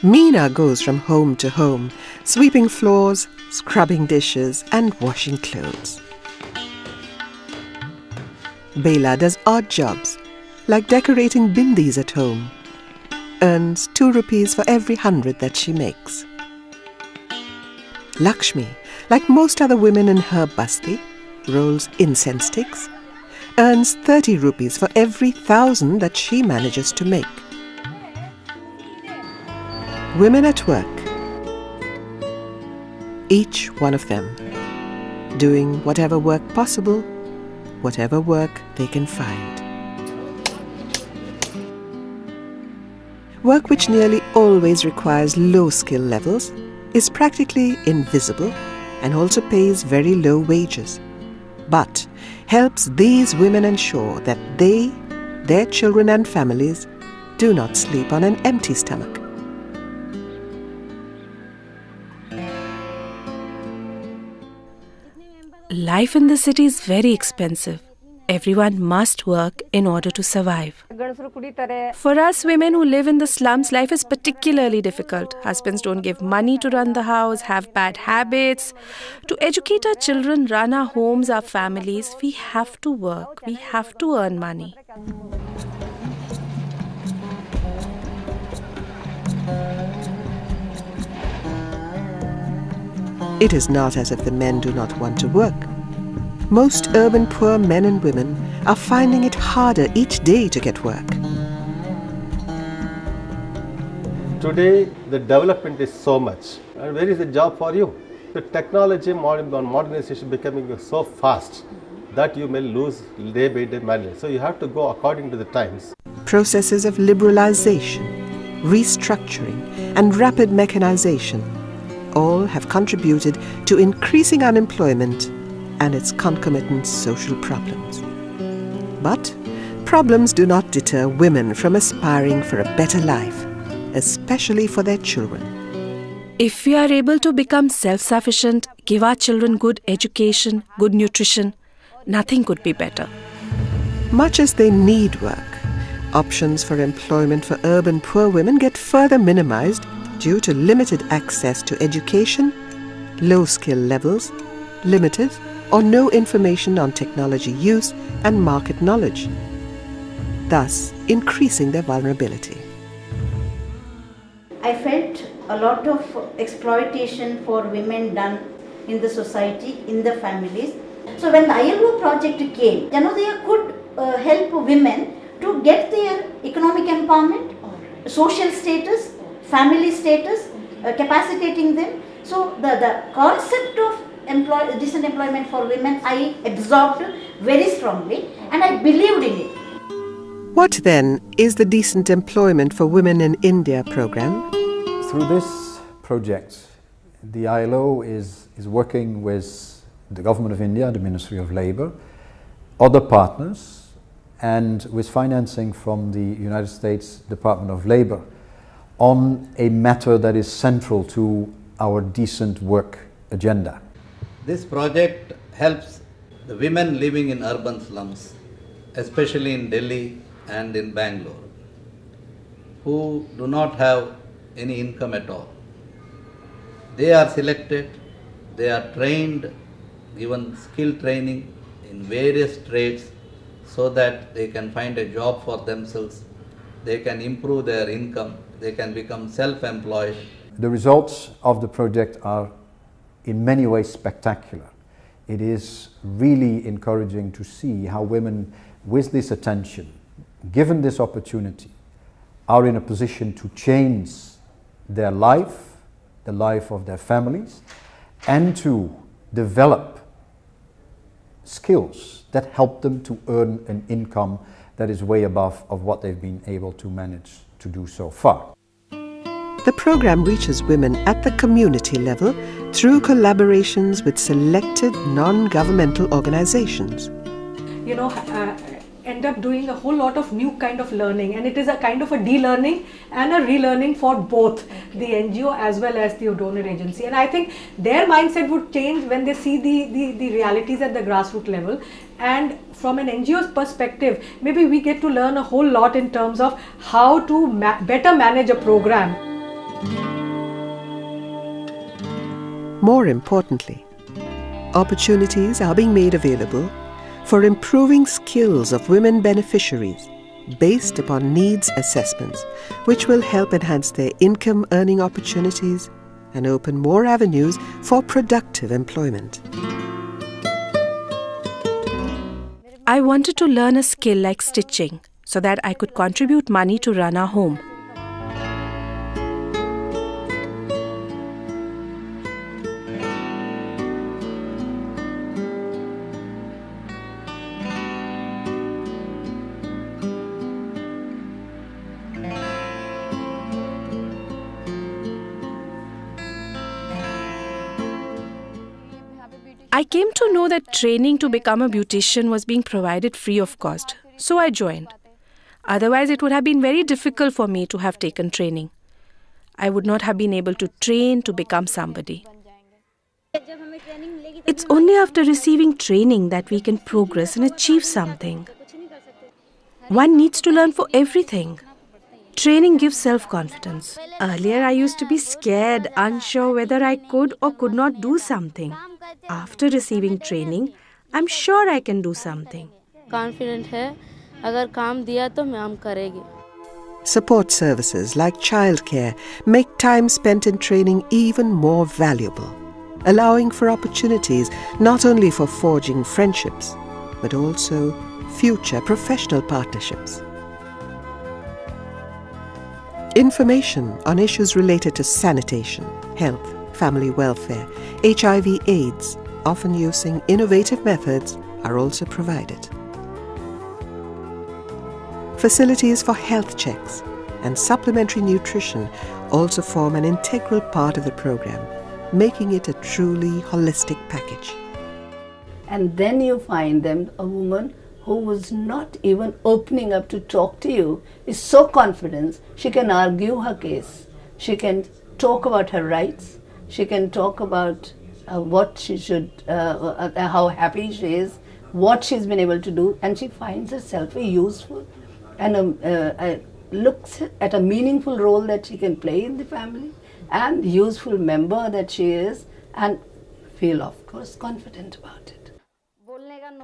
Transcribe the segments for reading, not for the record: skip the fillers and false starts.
Meena goes from home to home, sweeping floors, scrubbing dishes and washing clothes. Bela does odd jobs, like decorating bindis at home. Earns 2 rupees for every 100 that she makes. Lakshmi, like most other women in her basti, rolls incense sticks, earns 30 rupees for every 1,000 that she manages to make. Women at work, each one of them, doing whatever work possible, whatever work they can find. Work which nearly always requires low skill levels is practically invisible and also pays very low wages, but helps these women ensure that they, their children and families do not sleep on an empty stomach. Life in the city is very expensive. Everyone must work in order to survive. For us women who live in the slums, life is particularly difficult. Husbands don't give money to run the house, have bad habits. To educate our children, run our homes, our families, we have to work. We have to earn money. It is not as if the men do not want to work. Most urban poor men and women are finding it harder each day to get work. Today, the development is so much. And where is the job for you? The technology modernization becoming so fast that you may lose day by day manner. So you have to go according to the times. Processes of liberalization, restructuring, and rapid mechanization all have contributed to increasing unemployment and its concomitant social problems. But problems do not deter women from aspiring for a better life, especially for their children. If we are able to become self-sufficient, give our children good education, good nutrition, nothing could be better. Much as they need work, options for employment for urban poor women get further minimized due to limited access to education, low skill levels, limited or no information on technology use and market knowledge, thus increasing their vulnerability. I felt a lot of exploitation for women done in the society, in the families. So when the ILO project came, they could help women to get their economic empowerment, social status, family status, capacitating them. So the concept of decent employment for women I absorbed very strongly and I believed in it. What then is the Decent Employment for Women in India program? Through this project, the ILO is working with the Government of India, the Ministry of Labour, other partners, and with financing from the United States Department of Labour on a matter that is central to our decent work agenda. This project helps the women living in urban slums, especially in Delhi and in Bangalore, who do not have any income at all. They are selected, they are trained, given skill training in various trades so that they can find a job for themselves, they can improve their income, they can become self-employed. The results of the project are in many ways spectacular. It is really encouraging to see how women with this attention, given this opportunity, are in a position to change their life, the life of their families, and to develop skills that help them to earn an income that is way above of what they've been able to manage to do so far. The program reaches women at the community level through collaborations with selected non-governmental organizations. End up doing a whole lot of new kind of learning, and it is a kind of a de-learning and a relearning for both the NGO as well as the donor agency. And I think their mindset would change when they see the realities at the grassroots level. And from an NGO's perspective, maybe we get to learn a whole lot in terms of how to better manage a program. More importantly, opportunities are being made available for improving skills of women beneficiaries based upon needs assessments, which will help enhance their income earning opportunities and open more avenues for productive employment. I wanted to learn a skill like stitching so that I could contribute money to run our home. I came to know that training to become a beautician was being provided free of cost, so I joined. Otherwise, it would have been very difficult for me to have taken training. I would not have been able to train to become somebody. It's only after receiving training that we can progress and achieve something. One needs to learn for everything. Training gives self-confidence. Earlier, I used to be scared, unsure whether I could or could not do something. After receiving training, I'm sure I can do something. Confident है, अगर काम दिया तो ma'am करेगी. Support services like childcare make time spent in training even more valuable, allowing for opportunities not only for forging friendships, but also future professional partnerships. Information on issues related to sanitation, health, family welfare, HIV/AIDS, often using innovative methods, are also provided. Facilities for health checks and supplementary nutrition also form an integral part of the program, making it a truly holistic package. And then you find them, a woman who was not even opening up to talk to you, is so confident, she can argue her case, she can talk about her rights, she can talk about what she should, how happy she is, what she's been able to do, and she finds herself a useful and looks at a meaningful role that she can play in the family and useful member that she is, and feel, of course, confident about it.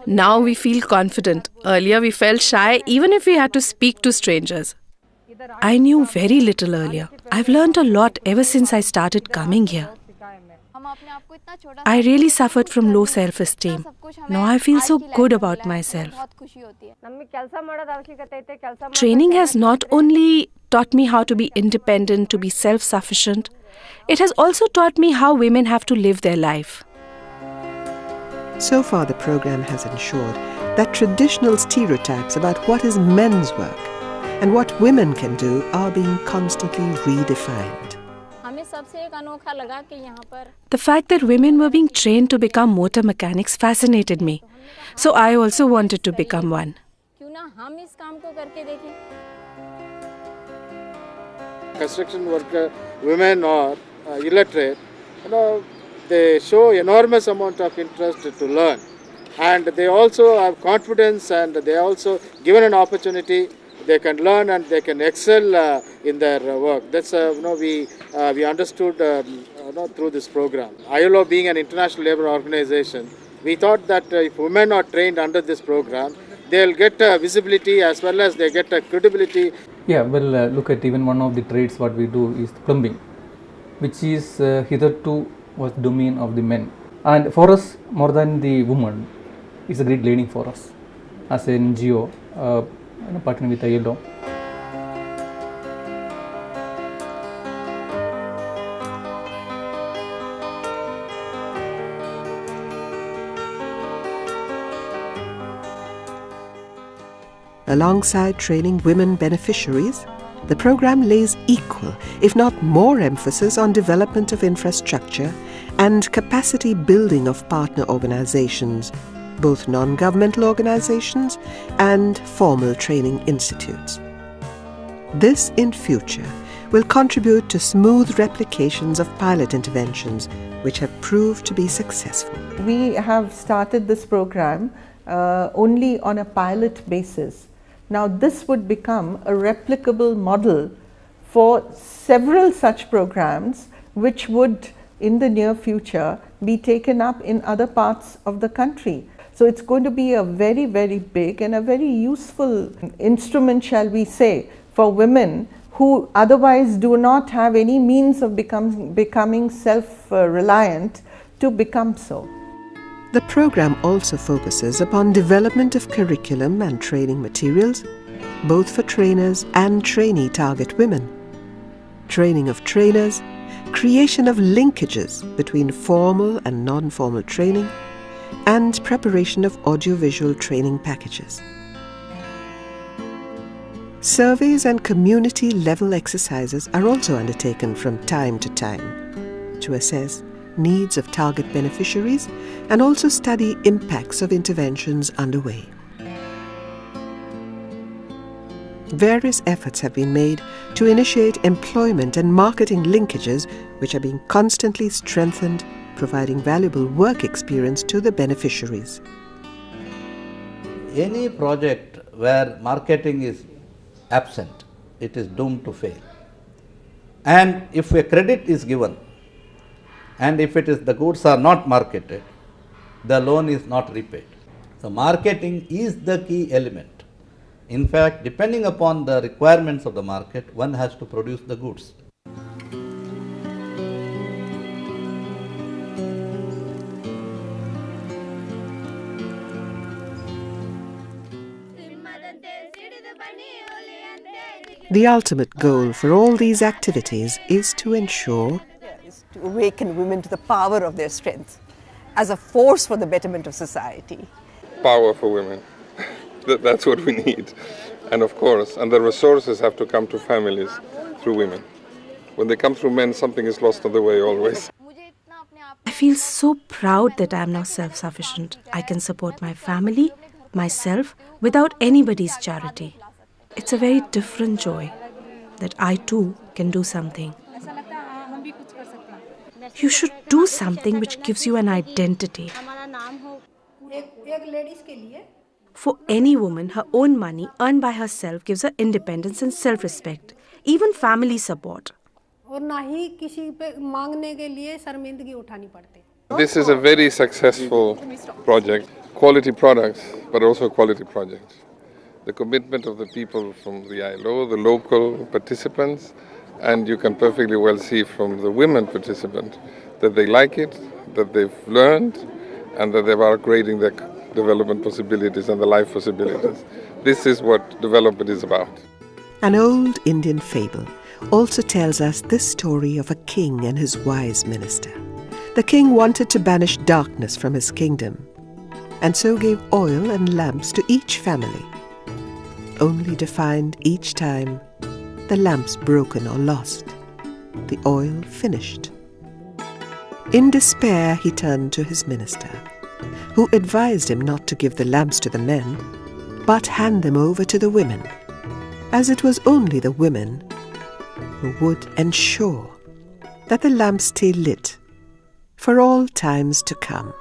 Now we feel confident. Earlier we felt shy even if we had to speak to strangers. I knew very little earlier. I've learned a lot ever since I started coming here. I really suffered from low self-esteem. Now I feel so good about myself. Training has not only taught me how to be independent, to be self-sufficient, it has also taught me how women have to live their life. So far, the program has ensured that traditional stereotypes about what is men's work and what women can do are being constantly redefined. The fact that women were being trained to become motor mechanics fascinated me. So I also wanted to become one. Construction worker, women or illiterate, they show enormous amount of interest to learn, and they also have confidence, and they are also given an opportunity. They can learn and they can excel in their work. That's we understood through this program. ILO being an international labor organization, we thought that if women are trained under this program, they'll get visibility as well as they get credibility. Yeah, well, look at even one of the trades what we do is plumbing, which is hitherto was domain of the men, and for us more than the woman, it's a great learning for us as an NGO partnering with ILO. Alongside training women beneficiaries, the program lays equal, if not more, emphasis on development of infrastructure and capacity building of partner organizations, both non-governmental organizations and formal training institutes. This, in future, will contribute to smooth replications of pilot interventions which have proved to be successful. We have started this program only on a pilot basis. Now this would become a replicable model for several such programs which would in the near future be taken up in other parts of the country. So it's going to be a very, very big and a very useful instrument, shall we say, for women who otherwise do not have any means of becoming self-reliant to become so. The program also focuses upon development of curriculum and training materials, both for trainers and trainee target women, training of trainers, creation of linkages between formal and non-formal training, and preparation of audiovisual training packages. Surveys and community-level exercises are also undertaken from time to time to assess needs of target beneficiaries and also study impacts of interventions underway. Various efforts have been made to initiate employment and marketing linkages which are being constantly strengthened, providing valuable work experience to the beneficiaries. Any project where marketing is absent, it is doomed to fail. And if a credit is given, and if the goods are not marketed, the loan is not repaid. So marketing is the key element. In fact, depending upon the requirements of the market, one has to produce the goods. The ultimate goal for all these activities is to ensure to awaken women to the power of their strength as a force for the betterment of society. Power for women. That's what we need. And of course, and the resources have to come to families through women. When they come through men, something is lost on the way always. I feel so proud that I am now self-sufficient. I can support my family, myself, without anybody's charity. It's a very different joy that I too can do something. You should do something which gives you an identity. For any woman, her own money earned by herself gives her independence and self-respect, even family support. This is a very successful project, quality products, but also quality projects. The commitment of the people from the ILO, the local participants, and you can perfectly well see from the women participants that they like it, that they've learned, and that they are upgrading their development possibilities and the life possibilities. This is what development is about. An old Indian fable also tells us this story of a king and his wise minister. The king wanted to banish darkness from his kingdom, and so gave oil and lamps to each family, only to find each time the lamps broken or lost, the oil finished. In despair, he turned to his minister, who advised him not to give the lamps to the men, but hand them over to the women, as it was only the women who would ensure that the lamps stay lit for all times to come.